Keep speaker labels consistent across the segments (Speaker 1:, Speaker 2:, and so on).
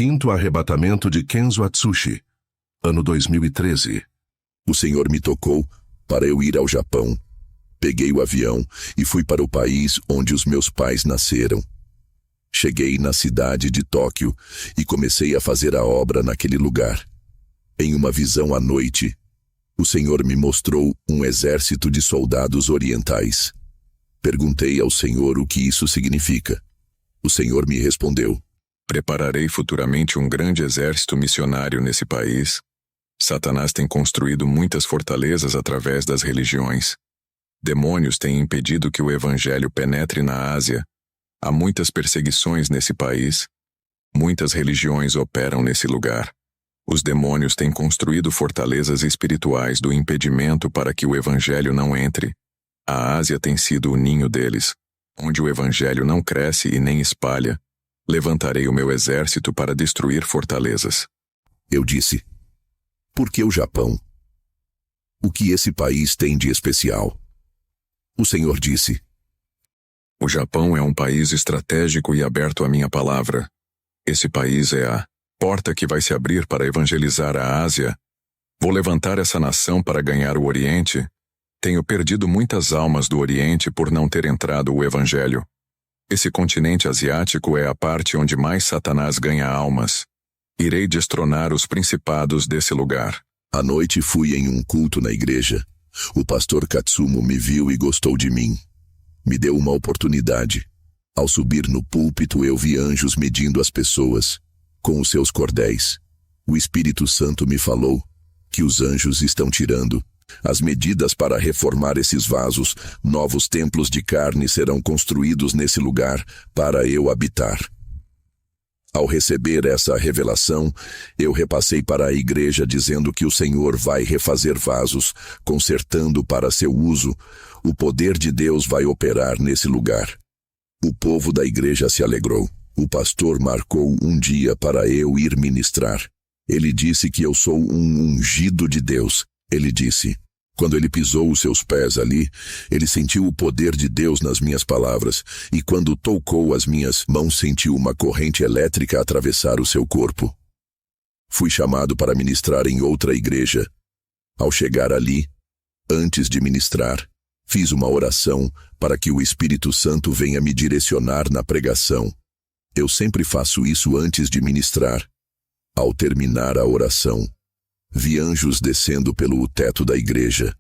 Speaker 1: Quinto arrebatamento de Kenzo Atsushi, ano 2013.
Speaker 2: O Senhor me tocou para eu ir ao Japão. Peguei o avião e fui para o país onde os meus pais nasceram. Cheguei na cidade de Tóquio e comecei a fazer a obra naquele lugar. Em uma visão à noite, o Senhor me mostrou um exército de soldados orientais. Perguntei ao Senhor o que isso significa. O Senhor me respondeu:
Speaker 3: prepararei futuramente um grande exército missionário nesse país. Satanás tem construído muitas fortalezas através das religiões. Demônios têm impedido que o evangelho penetre na Ásia. Há muitas perseguições nesse país. Muitas religiões operam nesse lugar. Os demônios têm construído fortalezas espirituais do impedimento para que o evangelho não entre. A Ásia tem sido o ninho deles, onde o evangelho não cresce e nem espalha. Levantarei o meu exército para destruir fortalezas.
Speaker 2: Eu disse: por que o Japão? O que esse país tem de especial? O Senhor disse:
Speaker 3: o Japão é um país estratégico e aberto à minha palavra. Esse país é a porta que vai se abrir para evangelizar a Ásia. Vou levantar essa nação para ganhar o Oriente. Tenho perdido muitas almas do Oriente por não ter entrado o evangelho. Esse continente asiático é a parte onde mais Satanás ganha almas. Irei destronar os principados desse lugar.
Speaker 2: À noite fui em um culto na igreja. O pastor Katsumo me viu e gostou de mim. Me deu uma oportunidade. Ao subir no púlpito eu vi anjos medindo as pessoas, com os seus cordéis. O Espírito Santo me falou que os anjos estão tirando as medidas para reformar esses vasos. Novos templos de carne serão construídos nesse lugar para eu habitar. Ao receber essa revelação, eu repassei para a igreja dizendo que o Senhor vai refazer vasos, consertando para seu uso. O poder de Deus vai operar nesse lugar. O povo da igreja se alegrou. O pastor marcou um dia para eu ir ministrar. Ele disse que eu sou um ungido de Deus. Ele disse: quando ele pisou os seus pés ali, ele sentiu o poder de Deus nas minhas palavras, e quando tocou as minhas mãos sentiu uma corrente elétrica atravessar o seu corpo. Fui chamado para ministrar em outra igreja. Ao chegar ali, antes de ministrar, fiz uma oração para que o Espírito Santo venha me direcionar na pregação. Eu sempre faço isso antes de ministrar. Ao terminar a oração, vi anjos descendo pelo teto da igreja.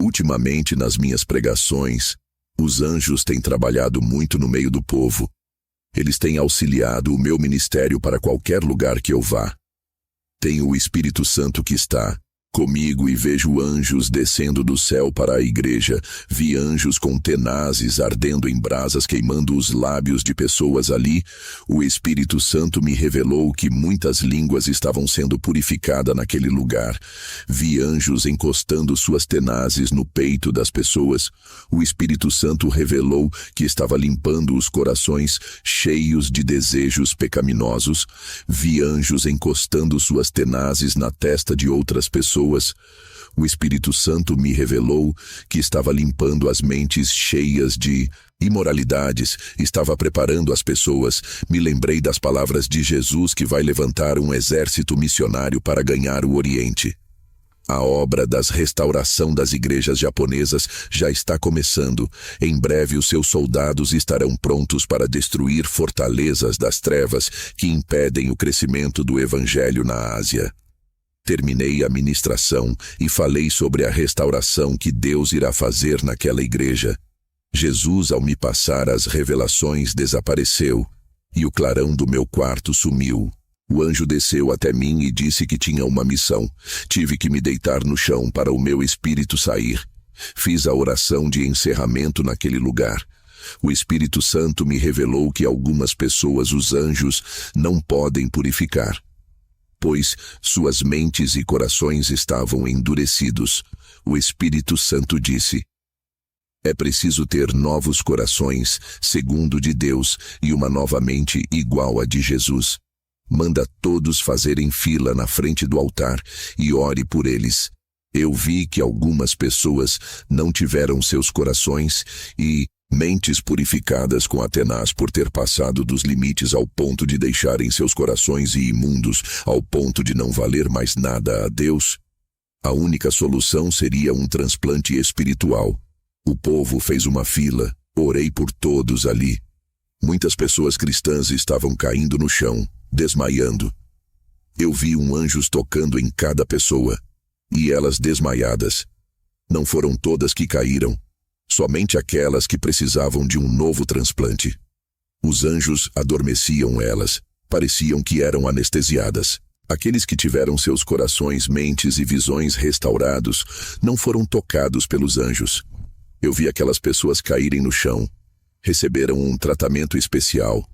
Speaker 2: Ultimamente, nas minhas pregações, os anjos têm trabalhado muito no meio do povo. Eles têm auxiliado o meu ministério para qualquer lugar que eu vá. Tenho o Espírito Santo que está comigo e vejo anjos descendo do céu para a igreja. Vi anjos com tenazes ardendo em brasas queimando os lábios de pessoas ali. O Espírito Santo me revelou que muitas línguas estavam sendo purificadas naquele lugar. Vi anjos encostando suas tenazes no peito das pessoas. O Espírito Santo revelou que estava limpando os corações cheios de desejos pecaminosos. Vi anjos encostando suas tenazes na testa de outras pessoas. O Espírito Santo me revelou que estava limpando as mentes cheias de imoralidades, estava preparando as pessoas. Me lembrei das palavras de Jesus que vai levantar um exército missionário para ganhar o Oriente. A obra da restauração das igrejas japonesas já está começando. Em breve os seus soldados estarão prontos para destruir fortalezas das trevas que impedem o crescimento do Evangelho na Ásia. Terminei a ministração e falei sobre a restauração que Deus irá fazer naquela igreja. Jesus, ao me passar as revelações, desapareceu, e o clarão do meu quarto sumiu. O anjo desceu até mim e disse que tinha uma missão. Tive que me deitar no chão para o meu espírito sair. Fiz a oração de encerramento naquele lugar. O Espírito Santo me revelou que algumas pessoas os anjos não podem purificar, pois suas mentes e corações estavam endurecidos. O Espírito Santo disse: é preciso ter novos corações, segundo de Deus, e uma nova mente igual à de Jesus. Manda todos fazerem fila na frente do altar e ore por eles. Eu vi que algumas pessoas não tiveram seus corações e Mentes purificadas com Atenas por ter passado dos limites ao ponto de deixarem seus corações imundos, ao ponto de não valer mais nada a Deus. A única solução seria um transplante espiritual. O povo fez uma fila, orei por todos ali. Muitas pessoas cristãs estavam caindo no chão, desmaiando. Eu vi anjos tocando em cada pessoa, e elas desmaiadas. Não foram todas que caíram, somente aquelas que precisavam de um novo transplante. Os anjos adormeciam elas, pareciam que eram anestesiadas. Aqueles que tiveram seus corações, mentes e visões restaurados não foram tocados pelos anjos. Eu vi aquelas pessoas caírem no chão, receberam um tratamento especial.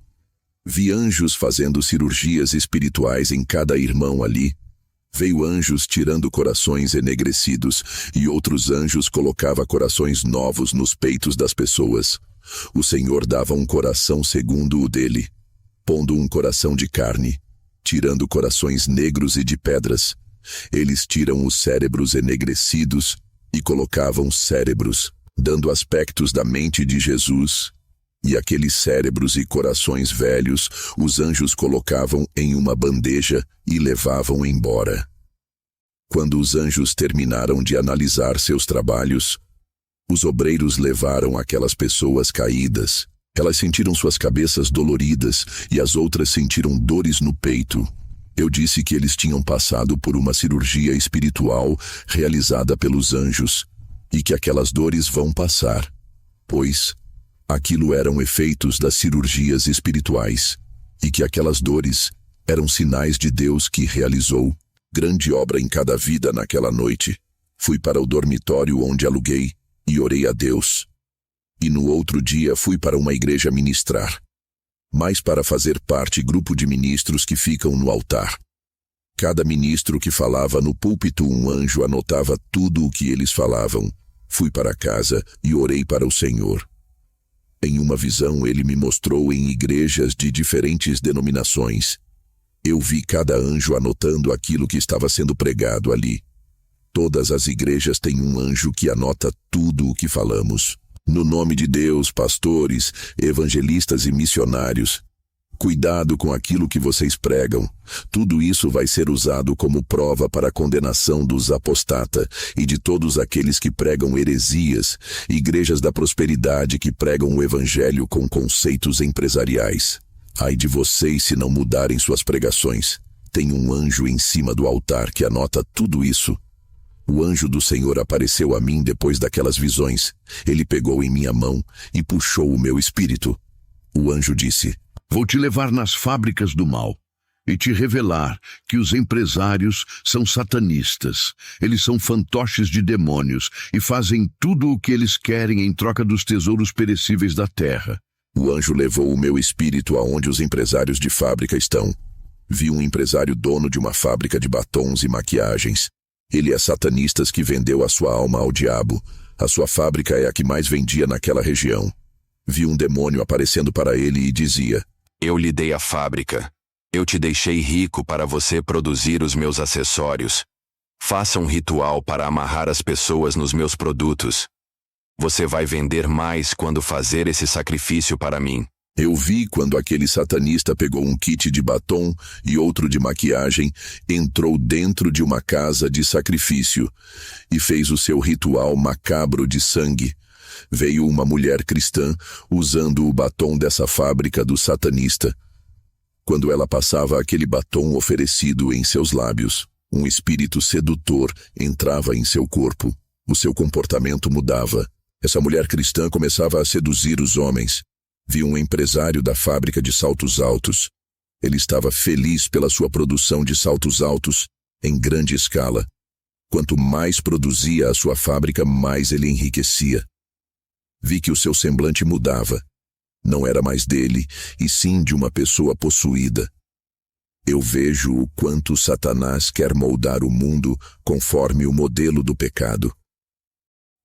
Speaker 2: Vi anjos fazendo cirurgias espirituais em cada irmão ali. Veio anjos tirando corações enegrecidos e outros anjos colocava corações novos nos peitos das pessoas. O Senhor dava um coração segundo o dele, pondo um coração de carne, tirando corações negros e de pedras. Eles tiram os cérebros enegrecidos e colocavam cérebros, dando aspectos da mente de Jesus. E aqueles cérebros e corações velhos, os anjos colocavam em uma bandeja e levavam embora. Quando os anjos terminaram de analisar seus trabalhos, os obreiros levaram aquelas pessoas caídas. Elas sentiram suas cabeças doloridas e as outras sentiram dores no peito. Eu disse que eles tinham passado por uma cirurgia espiritual realizada pelos anjos e que aquelas dores vão passar, pois aquilo eram efeitos das cirurgias espirituais, e que aquelas dores eram sinais de Deus que realizou grande obra em cada vida naquela noite. Fui para o dormitório onde aluguei e orei a Deus. E no outro dia fui para uma igreja ministrar, mas para fazer parte grupo de ministros que ficam no altar. Cada ministro que falava no púlpito, um anjo anotava tudo o que eles falavam. Fui para casa e orei para o Senhor. Em uma visão ele me mostrou em igrejas de diferentes denominações. Eu vi cada anjo anotando aquilo que estava sendo pregado ali. Todas as igrejas têm um anjo que anota tudo o que falamos. No nome de Deus, pastores, evangelistas e missionários, cuidado com aquilo que vocês pregam. Tudo isso vai ser usado como prova para a condenação dos apostatas e de todos aqueles que pregam heresias, igrejas da prosperidade que pregam o evangelho com conceitos empresariais. Ai de vocês se não mudarem suas pregações. Tem um anjo em cima do altar que anota tudo isso. O anjo do Senhor apareceu a mim depois daquelas visões. Ele pegou em minha mão e puxou o meu espírito. O anjo disse:
Speaker 4: Vou te levar nas fábricas do mal e te revelar que os empresários são satanistas. Eles são fantoches de demônios e fazem tudo o que eles querem em troca dos tesouros perecíveis da terra.
Speaker 2: O anjo levou o meu espírito aonde os empresários de fábrica estão. Vi um empresário dono de uma fábrica de batons e maquiagens. Ele é satanista que vendeu a sua alma ao diabo. A sua fábrica é a que mais vendia naquela região. Vi um demônio aparecendo para ele e dizia:
Speaker 5: Eu lhe dei a fábrica. Eu te deixei rico para você produzir os meus acessórios. Faça um ritual para amarrar as pessoas nos meus produtos. Você vai vender mais quando fazer esse sacrifício para mim.
Speaker 2: Eu vi quando aquele satanista pegou um kit de batom e outro de maquiagem, entrou dentro de uma casa de sacrifício e fez o seu ritual macabro de sangue. Veio uma mulher cristã usando o batom dessa fábrica do satanista. Quando ela passava aquele batom oferecido em seus lábios, um espírito sedutor entrava em seu corpo. O seu comportamento mudava. Essa mulher cristã começava a seduzir os homens. Vi um empresário da fábrica de saltos altos. Ele estava feliz pela sua produção de saltos altos em grande escala. Quanto mais produzia a sua fábrica, mais ele enriquecia. Vi que o seu semblante mudava. Não era mais dele, e sim de uma pessoa possuída. Eu vejo o quanto Satanás quer moldar o mundo conforme o modelo do pecado.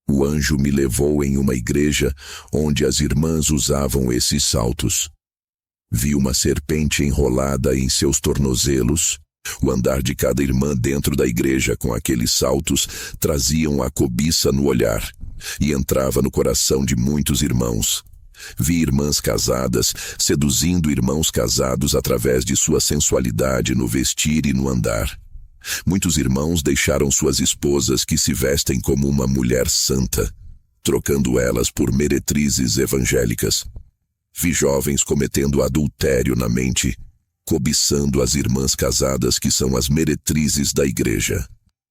Speaker 2: O anjo me levou em uma igreja onde as irmãs usavam esses saltos. Vi uma serpente enrolada em seus tornozelos. O andar de cada irmã dentro da igreja com aqueles saltos traziam a cobiça no olhar e entrava no coração de muitos irmãos. Vi irmãs casadas seduzindo irmãos casados através de sua sensualidade no vestir e no andar. Muitos irmãos deixaram suas esposas que se vestem como uma mulher santa, trocando elas por meretrizes evangélicas. Vi jovens cometendo adultério na mente, cobiçando as irmãs casadas que são as meretrizes da igreja.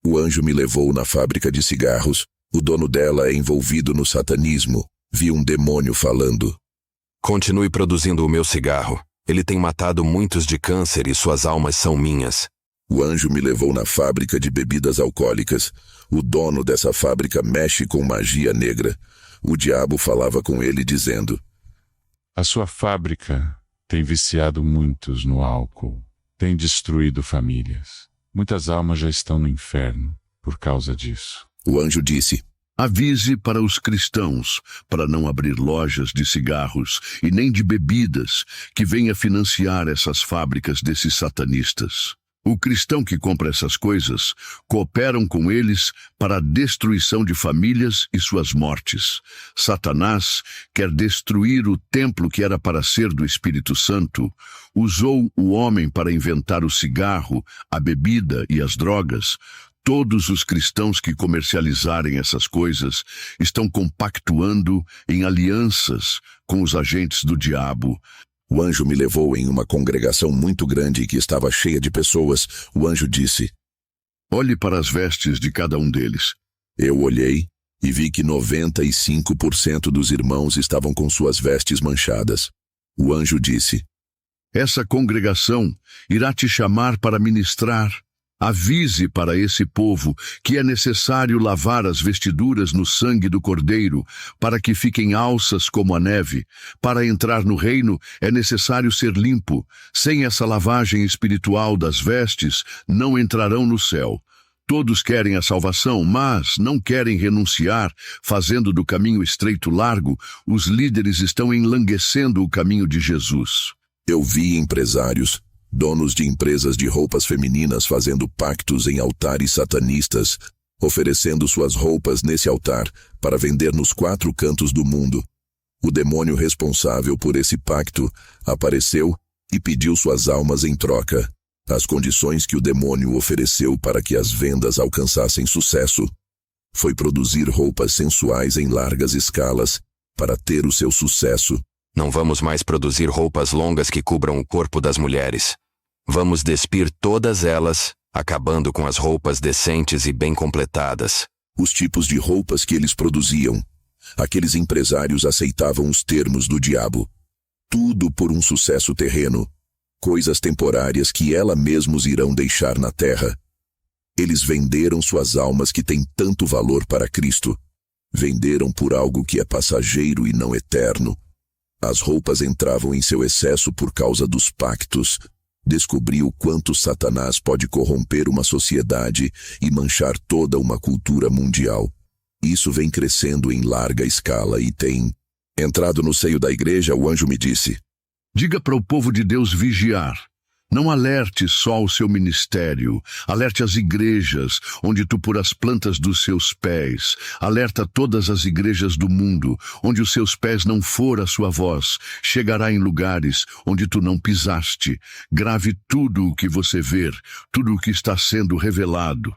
Speaker 2: O anjo me levou na fábrica de cigarros. O dono dela é envolvido no satanismo. Vi um demônio falando:
Speaker 5: Continue produzindo o meu cigarro. Ele tem matado muitos de câncer e suas almas são minhas.
Speaker 2: O anjo me levou na fábrica de bebidas alcoólicas. O dono dessa fábrica mexe com magia negra. O diabo falava com ele dizendo:
Speaker 6: A sua fábrica tem viciado muitos no álcool, tem destruído famílias. Muitas almas já estão no inferno por causa disso.
Speaker 2: O anjo disse:
Speaker 4: Avise para os cristãos, para não abrir lojas de cigarros e nem de bebidas que venha financiar essas fábricas desses satanistas. O cristão que compra essas coisas cooperam com eles para a destruição de famílias e suas mortes. Satanás quer destruir o templo que era para ser do Espírito Santo, usou o homem para inventar o cigarro, a bebida e as drogas. Todos os cristãos que comercializarem essas coisas estão compactuando em alianças com os agentes do diabo.
Speaker 2: O anjo me levou em uma congregação muito grande que estava cheia de pessoas. O anjo disse:
Speaker 4: Olhe para as vestes de cada um deles.
Speaker 2: Eu olhei e vi que 95% dos irmãos estavam com suas vestes manchadas. O anjo disse:
Speaker 4: Essa congregação irá te chamar para ministrar. Avise para esse povo que é necessário lavar as vestiduras no sangue do Cordeiro, para que fiquem alças como a neve. Para entrar no reino é necessário ser limpo. Sem essa lavagem espiritual das vestes, não entrarão no céu. Todos querem a salvação, mas não querem renunciar, fazendo do caminho estreito largo. Os líderes estão enlanguecendo o caminho de Jesus.
Speaker 2: Eu vi empresários, donos de empresas de roupas femininas fazendo pactos em altares satanistas, oferecendo suas roupas nesse altar para vender nos 4 cantos do mundo. O demônio responsável por esse pacto apareceu e pediu suas almas em troca. As condições que o demônio ofereceu para que as vendas alcançassem sucesso foi produzir roupas sensuais em largas escalas para ter o seu sucesso.
Speaker 5: Não vamos mais produzir roupas longas que cubram o corpo das mulheres. Vamos despir todas elas, acabando com as roupas decentes e bem completadas.
Speaker 2: Os tipos de roupas que eles produziam. Aqueles empresários aceitavam os termos do diabo. Tudo por um sucesso terreno. Coisas temporárias que ela mesmos irão deixar na terra. Eles venderam suas almas que têm tanto valor para Cristo. Venderam por algo que é passageiro e não eterno. As roupas entravam em seu excesso por causa dos pactos. Descobri o quanto Satanás pode corromper uma sociedade e manchar toda uma cultura mundial. Isso vem crescendo em larga escala e tem entrado no seio da igreja. O anjo me disse:
Speaker 4: Diga para o povo de Deus vigiar. Não alerte só o seu ministério, alerte as igrejas, onde tu pôr as plantas dos seus pés. Alerta todas as igrejas do mundo, onde os seus pés não for a sua voz. Chegará em lugares onde tu não pisaste. Grave tudo o que você ver, tudo o que está sendo revelado.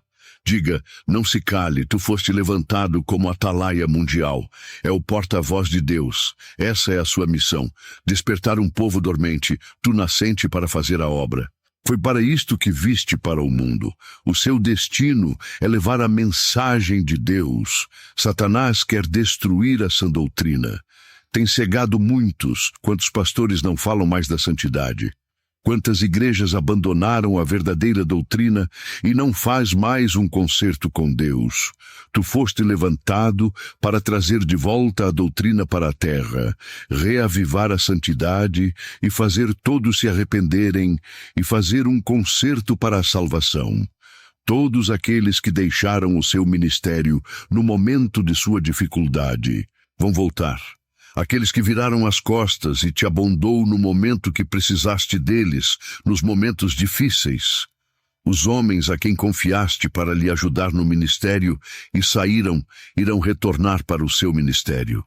Speaker 4: Diga, não se cale, tu foste levantado como atalaia mundial. É o porta-voz de Deus. Essa é a sua missão. Despertar um povo dormente, tu nascente para fazer a obra. Foi para isto que viste para o mundo. O seu destino é levar a mensagem de Deus. Satanás quer destruir a sã doutrina. Tem cegado muitos, quantos pastores não falam mais da santidade. Quantas igrejas abandonaram a verdadeira doutrina e não faz mais um concerto com Deus. Tu foste levantado para trazer de volta a doutrina para a terra, reavivar a santidade e fazer todos se arrependerem e fazer um concerto para a salvação. Todos aqueles que deixaram o seu ministério no momento de sua dificuldade vão voltar. Aqueles que viraram as costas e te abandou no momento que precisaste deles, nos momentos difíceis. Os homens a quem confiaste para lhe ajudar no ministério e saíram, irão retornar para o seu ministério.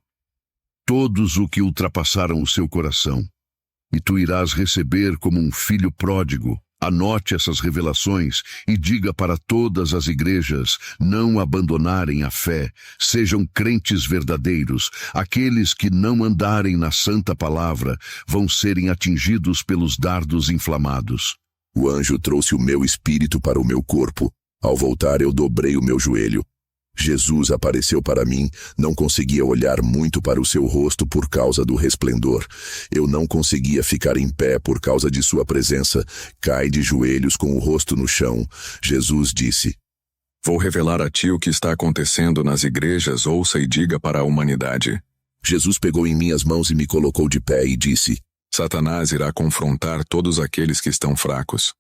Speaker 4: todos o que ultrapassaram o seu coração. E tu irás receber como um filho pródigo. Anote essas revelações e diga para todas as igrejas não abandonarem a fé, sejam crentes verdadeiros. Aqueles que não andarem na santa palavra vão serem atingidos pelos dardos inflamados.
Speaker 2: O anjo trouxe o meu espírito para o meu corpo. Ao voltar, eu dobrei o meu joelho. Jesus apareceu para mim, não conseguia olhar muito para o seu rosto por causa do resplendor. Eu não conseguia ficar em pé por causa de sua presença. Cai de joelhos com o rosto no chão. Jesus disse:
Speaker 3: Vou revelar a ti o que está acontecendo nas igrejas, ouça e diga para a humanidade.
Speaker 2: Jesus pegou em minhas mãos e me colocou de pé e disse:
Speaker 3: Satanás irá confrontar todos aqueles que estão fracos.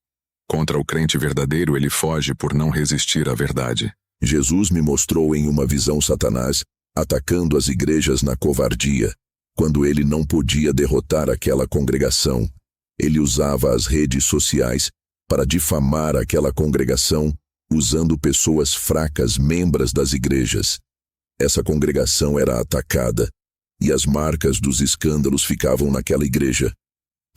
Speaker 3: Contra o crente verdadeiro ele foge por não resistir à verdade.
Speaker 2: Jesus me mostrou em uma visão Satanás atacando as igrejas na covardia. Quando ele não podia derrotar aquela congregação, ele usava as redes sociais para difamar aquela congregação, usando pessoas fracas, membros das igrejas. Essa congregação era atacada, e as marcas dos escândalos ficavam naquela igreja.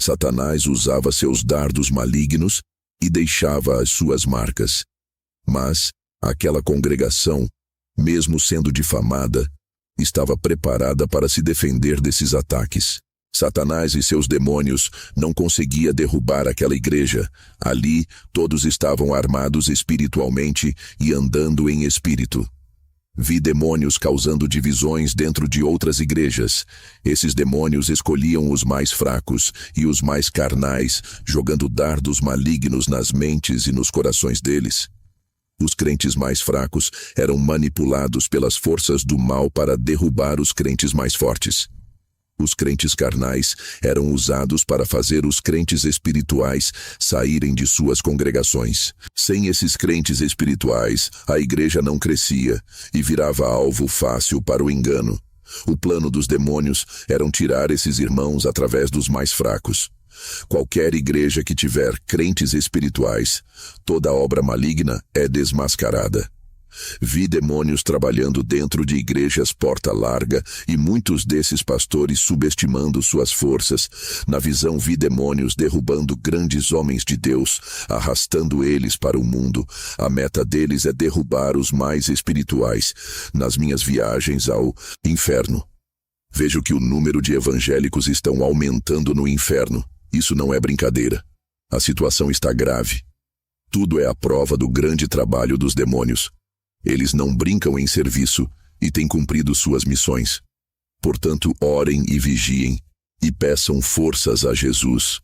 Speaker 2: Satanás usava seus dardos malignos e deixava as suas marcas. Mas aquela congregação, mesmo sendo difamada, estava preparada para se defender desses ataques. Satanás e seus demônios não conseguiam derrubar aquela igreja. Ali, todos estavam armados espiritualmente e andando em espírito. Vi demônios causando divisões dentro de outras igrejas. Esses demônios escolhiam os mais fracos e os mais carnais, jogando dardos malignos nas mentes e nos corações deles. Os crentes mais fracos eram manipulados pelas forças do mal para derrubar os crentes mais fortes. Os crentes carnais eram usados para fazer os crentes espirituais saírem de suas congregações. Sem esses crentes espirituais, a igreja não crescia e virava alvo fácil para o engano. O plano dos demônios era tirar esses irmãos através dos mais fracos. Qualquer igreja que tiver crentes espirituais, toda obra maligna é desmascarada. Vi demônios trabalhando dentro de igrejas porta larga e muitos desses pastores subestimando suas forças. Na visão vi demônios derrubando grandes homens de Deus, arrastando eles para o mundo. A meta deles é derrubar os mais espirituais. Nas minhas viagens ao inferno, vejo que o número de evangélicos estão aumentando no inferno. Isso não é brincadeira. A situação está grave. Tudo é a prova do grande trabalho dos demônios. Eles não brincam em serviço e têm cumprido suas missões. Portanto, orem e vigiem e peçam forças a Jesus.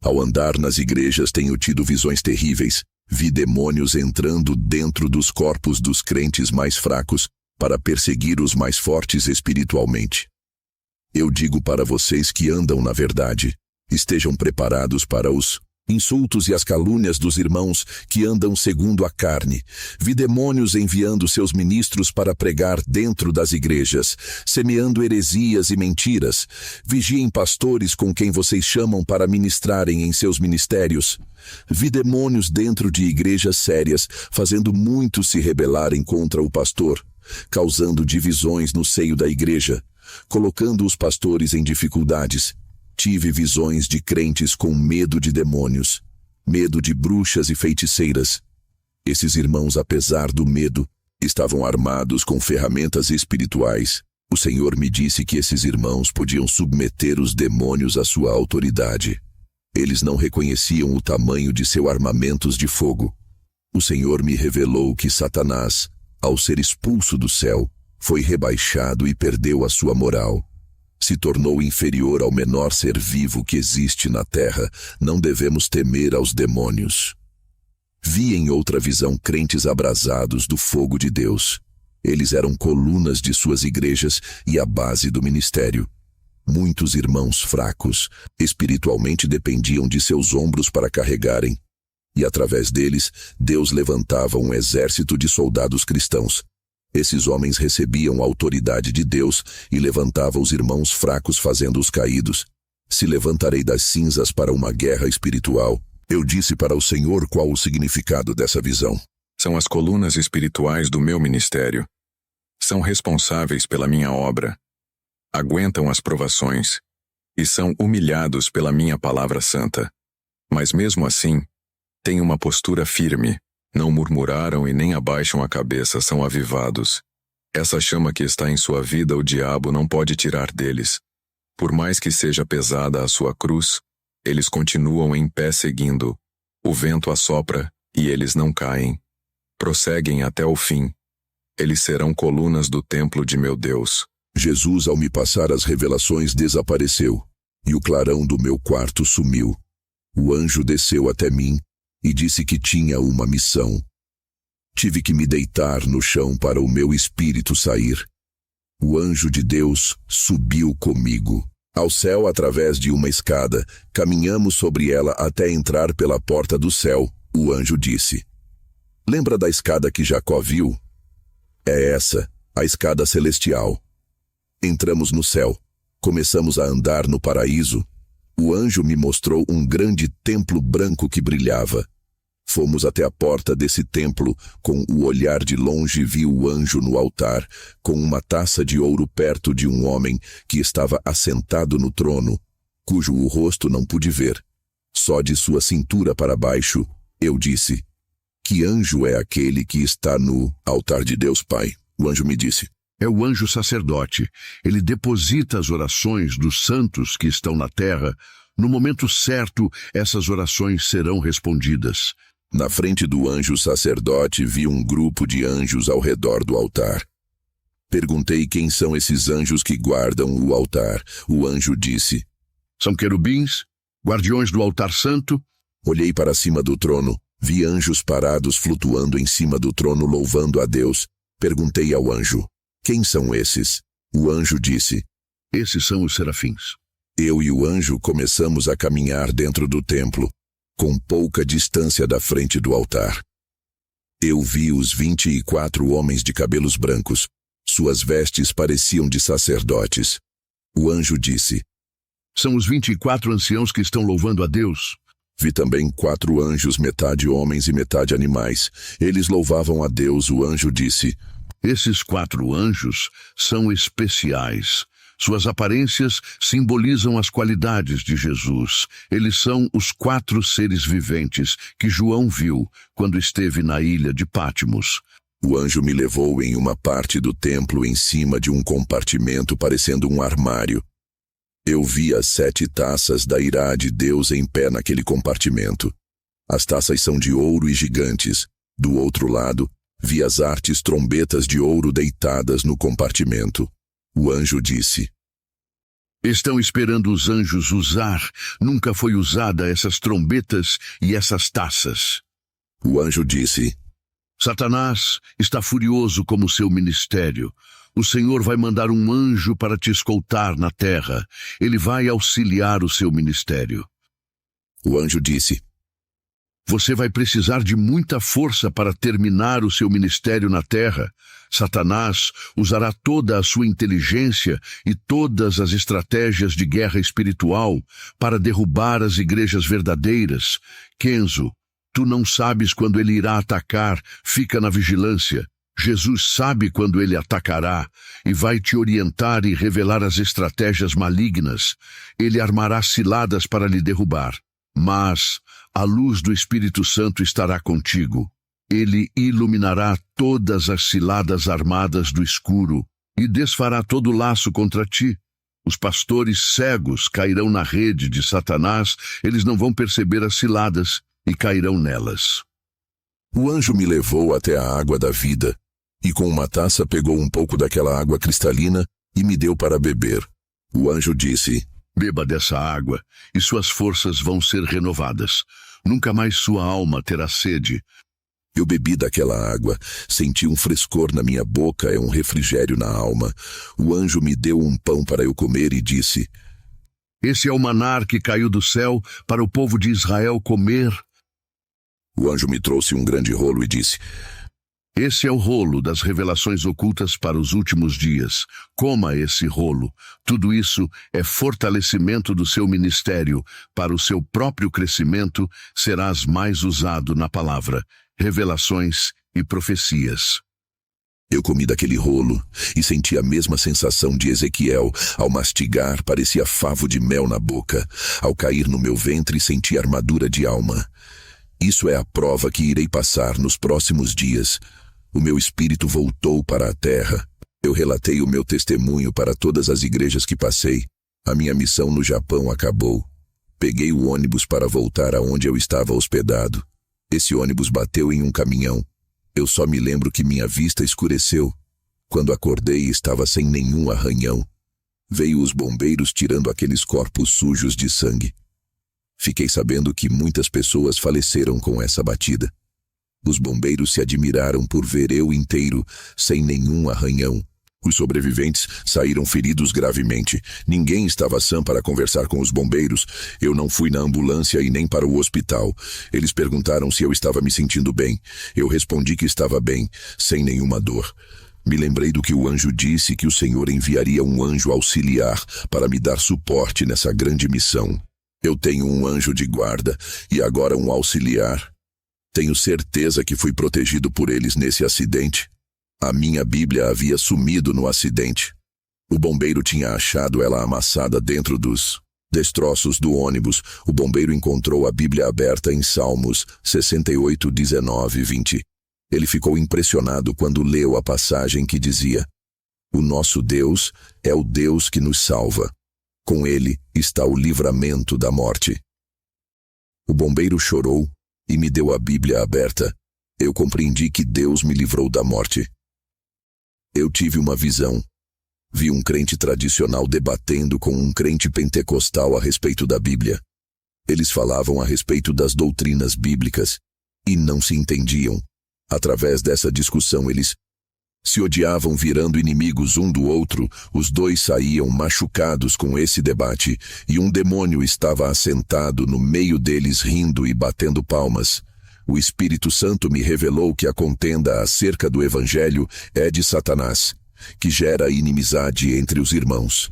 Speaker 2: Ao andar nas igrejas tenho tido visões terríveis. Vi demônios entrando dentro dos corpos dos crentes mais fracos para perseguir os mais fortes espiritualmente. Eu digo para vocês que andam na verdade, estejam preparados para os insultos e as calúnias dos irmãos que andam segundo a carne. Vi demônios enviando seus ministros para pregar dentro das igrejas, semeando heresias e mentiras. Vigiem pastores com quem vocês chamam para ministrarem em seus ministérios. Vi demônios dentro de igrejas sérias, fazendo muitos se rebelarem contra o pastor, causando divisões no seio da igreja, colocando os pastores em dificuldades. Tive visões de crentes com medo de demônios, medo de bruxas e feiticeiras. Esses irmãos, apesar do medo, estavam armados com ferramentas espirituais. O Senhor me disse que esses irmãos podiam submeter os demônios à sua autoridade. Eles não reconheciam o tamanho de seus armamentos de fogo. O Senhor me revelou que Satanás, ao ser expulso do céu, foi rebaixado e perdeu a sua moral. Se tornou inferior ao menor ser vivo que existe na terra. Não devemos temer aos demônios. Vi em outra visão crentes abrasados do fogo de Deus. Eles eram colunas de suas igrejas e a base do ministério. Muitos irmãos fracos, espiritualmente dependiam de seus ombros para carregarem. E através deles, Deus levantava um exército de soldados cristãos. Esses homens recebiam a autoridade de Deus e levantavam os irmãos fracos fazendo-os caídos. Se levantarei das cinzas para uma guerra espiritual. Eu disse para o Senhor qual o significado dessa visão.
Speaker 3: São as colunas espirituais do meu ministério. São responsáveis pela minha obra. aguentam as provações e são humilhados pela minha palavra santa. Mas mesmo assim, têm uma postura firme, não murmuraram e nem abaixam a cabeça, são avivados. Essa chama que está em sua vida o diabo não pode tirar deles. Por mais que seja pesada a sua cruz, eles continuam em pé seguindo. O vento assopra e eles não caem. Prosseguem até o fim. Eles serão colunas do templo de meu Deus.
Speaker 2: Jesus, ao me passar as revelações, desapareceu, e o clarão do meu quarto sumiu. O anjo desceu até mim e disse que tinha uma missão. Tive que me deitar no chão para o meu espírito sair. O anjo de Deus subiu comigo ao céu através de uma escada. Caminhamos sobre ela até entrar pela porta do céu. O anjo disse: "Lembra da escada que Jacó viu? É essa, a escada celestial." Entramos no céu. Começamos a andar no paraíso. O anjo me mostrou um grande templo branco que brilhava. Fomos até a porta desse templo. Com o olhar de longe vi o anjo no altar, com uma taça de ouro perto de um homem que estava assentado no trono, cujo o rosto não pude ver. Só de sua cintura para baixo. Eu disse: "Que anjo é aquele que está no altar de Deus Pai?" O anjo me disse:
Speaker 4: É o anjo sacerdote. Ele deposita as orações dos santos que estão na terra. No momento certo, essas orações serão respondidas.
Speaker 2: Na frente do anjo sacerdote vi um grupo de anjos ao redor do altar. Perguntei quem são esses anjos que guardam o altar. O anjo disse:
Speaker 4: São querubins, guardiões do altar santo.
Speaker 2: Olhei para cima do trono. Vi anjos parados flutuando em cima do trono louvando a Deus. Perguntei ao anjo: quem são esses? O anjo disse:
Speaker 4: Esses são os serafins.
Speaker 2: Eu e o anjo começamos a caminhar dentro do templo, com pouca distância da frente do altar. Eu vi os 24 homens de cabelos brancos. Suas vestes pareciam de sacerdotes. O anjo disse:
Speaker 4: São os 24 anciãos que estão louvando a Deus.
Speaker 2: Vi também 4 anjos, metade homens e metade animais. Eles louvavam a Deus. O anjo disse:
Speaker 4: Esses 4 anjos são especiais. Suas aparências simbolizam as qualidades de Jesus. Eles são os 4 seres viventes que João viu quando esteve na ilha de Patmos.
Speaker 2: O anjo me levou em uma parte do templo em cima de um compartimento parecendo um armário. Eu vi as 7 taças da ira de Deus em pé naquele compartimento. As taças são de ouro e gigantes. Do outro lado, vi as artes trombetas de ouro deitadas no compartimento. O anjo disse:
Speaker 4: Estão esperando os anjos usar. Nunca foi usada essas trombetas e essas taças.
Speaker 2: O anjo disse:
Speaker 4: Satanás está furioso como seu ministério. O Senhor vai mandar um anjo para te escoltar na terra. Ele vai auxiliar o seu ministério.
Speaker 2: O anjo disse:
Speaker 4: Você vai precisar de muita força para terminar o seu ministério na terra. Satanás usará toda a sua inteligência e todas as estratégias de guerra espiritual para derrubar as igrejas verdadeiras. Kenzo, tu não sabes quando ele irá atacar, fica na vigilância. Jesus sabe quando ele atacará e vai te orientar e revelar as estratégias malignas. Ele armará ciladas para lhe derrubar. Mas a luz do Espírito Santo estará contigo. Ele iluminará todas as ciladas armadas do escuro e desfará todo laço contra ti. Os pastores cegos cairão na rede de Satanás, eles não vão perceber as ciladas e cairão nelas.
Speaker 2: O anjo me levou até a água da vida e com uma taça pegou um pouco daquela água cristalina e me deu para beber. O anjo disse:
Speaker 4: Beba dessa água e suas forças vão ser renovadas. Nunca mais sua alma terá sede.
Speaker 2: Eu bebi daquela água, senti um frescor na minha boca, é um refrigério na alma. O anjo me deu um pão para eu comer e disse:
Speaker 4: Esse é o maná que caiu do céu para o povo de Israel comer.
Speaker 2: O anjo me trouxe um grande rolo e disse:
Speaker 4: Esse é o rolo das revelações ocultas para os últimos dias. Coma esse rolo. Tudo isso é fortalecimento do seu ministério. Para o seu próprio crescimento, serás mais usado na palavra, revelações e profecias.
Speaker 2: Eu comi daquele rolo e senti a mesma sensação de Ezequiel. Ao mastigar, parecia favo de mel na boca. Ao cair no meu ventre, senti armadura de alma. Isso é a prova que irei passar nos próximos dias. O meu espírito voltou para a terra. Eu relatei o meu testemunho para todas as igrejas que passei. A minha missão no Japão acabou. Peguei o ônibus para voltar aonde eu estava hospedado. Esse ônibus bateu em um caminhão. Eu só me lembro que minha vista escureceu. Quando acordei, estava sem nenhum arranhão. Veio os bombeiros tirando aqueles corpos sujos de sangue. Fiquei sabendo que muitas pessoas faleceram com essa batida. Os bombeiros se admiraram por ver eu inteiro, sem nenhum arranhão. Os sobreviventes saíram feridos gravemente. Ninguém estava sã para conversar com os bombeiros. Eu não fui na ambulância e nem para o hospital. Eles perguntaram se eu estava me sentindo bem. Eu respondi que estava bem, sem nenhuma dor. Me lembrei do que o anjo disse, que o Senhor enviaria um anjo auxiliar para me dar suporte nessa grande missão. Eu tenho um anjo de guarda e agora um auxiliar. Tenho certeza que fui protegido por eles nesse acidente. A minha Bíblia havia sumido no acidente. O bombeiro tinha achado ela amassada dentro dos destroços do ônibus. O bombeiro encontrou a Bíblia aberta em Salmos 68, 19 e 20. Ele ficou impressionado quando leu a passagem que dizia: "O nosso Deus é o Deus que nos salva. Com ele está o livramento da morte." O bombeiro chorou e me deu a Bíblia aberta. Eu compreendi que Deus me livrou da morte. Eu tive uma visão. Vi um crente tradicional debatendo com um crente pentecostal a respeito da Bíblia. Eles falavam a respeito das doutrinas bíblicas e não se entendiam. Através dessa discussão, eles se odiavam, virando inimigos um do outro. Os dois saíam machucados com esse debate e um demônio estava assentado no meio deles, rindo e batendo palmas. O Espírito Santo me revelou que a contenda acerca do Evangelho é de Satanás, que gera inimizade entre os irmãos.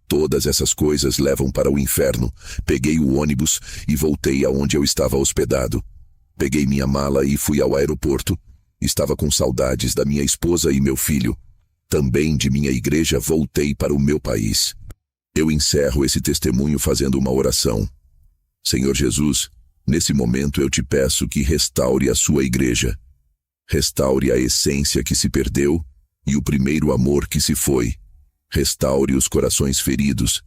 Speaker 2: Todas essas coisas levam para o inferno. Peguei o ônibus e voltei aonde eu estava hospedado. Peguei minha mala e fui ao aeroporto. Estava com saudades da minha esposa e meu filho. Também de minha igreja voltei para o meu país. Eu encerro esse testemunho fazendo uma oração. Senhor Jesus, nesse momento eu te peço que restaure a sua igreja. Restaure a essência que se perdeu e o primeiro amor que se foi. Restaure os corações feridos.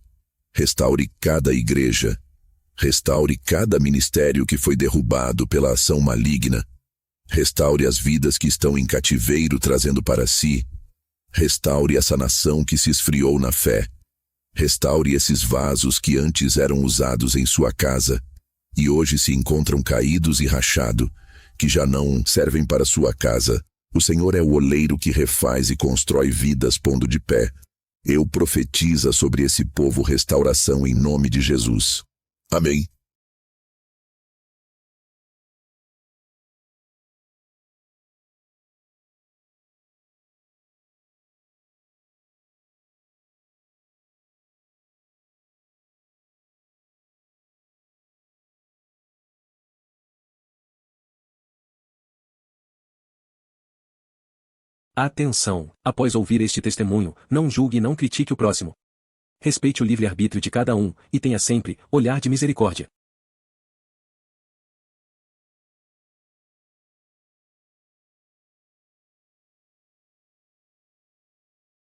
Speaker 2: Restaure cada igreja. Restaure cada ministério que foi derrubado pela ação maligna. Restaure as vidas que estão em cativeiro trazendo para si. Restaure essa nação que se esfriou na fé. Restaure esses vasos que antes eram usados em sua casa e hoje se encontram caídos e rachados, que já não servem para sua casa. O Senhor é o oleiro que refaz e constrói vidas pondo de pé. Eu profetizo sobre esse povo restauração em nome de Jesus. Amém.
Speaker 7: Atenção! Após ouvir este testemunho, não julgue e não critique o próximo. Respeite o livre-arbítrio de cada um, e tenha sempre olhar de misericórdia.